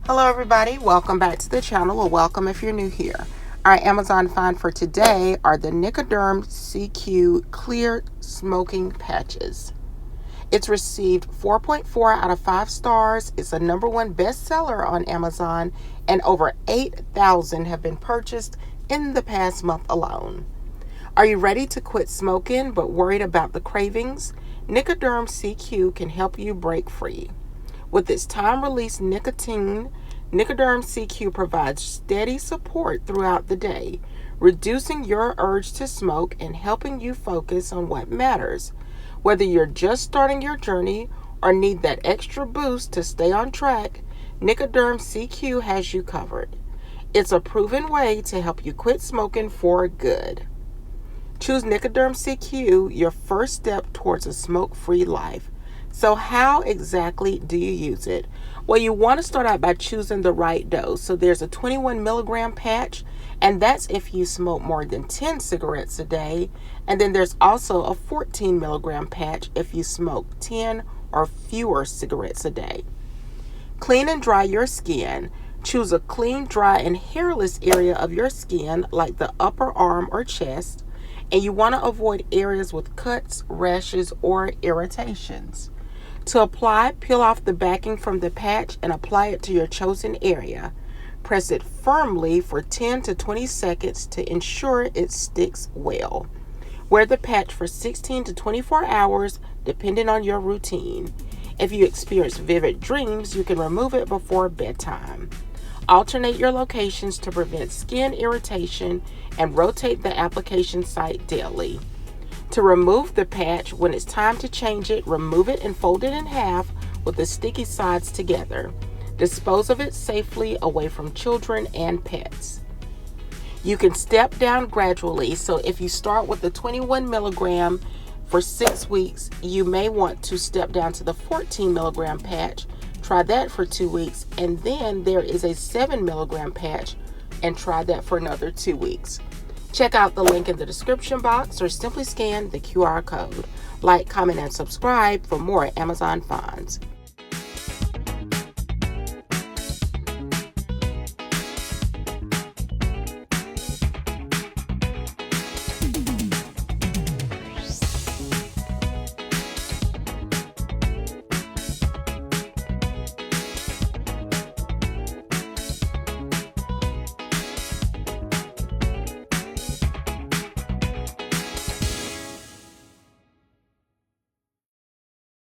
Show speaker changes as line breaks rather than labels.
Hello everybody, welcome back to the channel, or welcome if you're new here. Our Amazon find for today are the NicoDerm CQ Clear Smoking Patches. It's received 4.4 out of 5 stars. It's a #1 bestseller on Amazon, and over 8,000 have been purchased in the past month alone. Are you ready to quit smoking but worried about the cravings? NicoDerm CQ can help you break free. With its time-release nicotine, NicoDerm CQ provides steady support throughout the day, reducing your urge to smoke and helping you focus on what matters. Whether you're just starting your journey or need that extra boost to stay on track, NicoDerm CQ has you covered. It's a proven way to help you quit smoking for good. Choose NicoDerm CQ, your first step towards a smoke-free life. So how exactly do you use it? Well, you want to start out by choosing the right dose. So there's a 21 milligram patch, and that's if you smoke more than 10 cigarettes a day. And then there's also a 14 milligram patch if you smoke 10 or fewer cigarettes a day. Clean and dry your skin. Choose a clean, dry, and hairless area of your skin, like the upper arm or chest. And you want to avoid areas with cuts, rashes, or irritations. To apply, peel off the backing from the patch and apply it to your chosen area. Press it firmly for 10 to 20 seconds to ensure it sticks well. Wear the patch for 16 to 24 hours, depending on your routine. If you experience vivid dreams, you can remove it before bedtime. Alternate your locations to prevent skin irritation and rotate the application site daily. To remove the patch, when it's time to change it, remove it and fold it in half with the sticky sides together. Dispose of it safely away from children and pets. You can step down gradually, so if you start with the 21 milligram for 6 weeks, you may want to step down to the 14 milligram patch. Try that for 2 weeks, and then there is a 7 milligram patch, and try that for another 2 weeks. Check out the link in the description box or simply scan the QR code. Like, comment, and subscribe for more Amazon finds.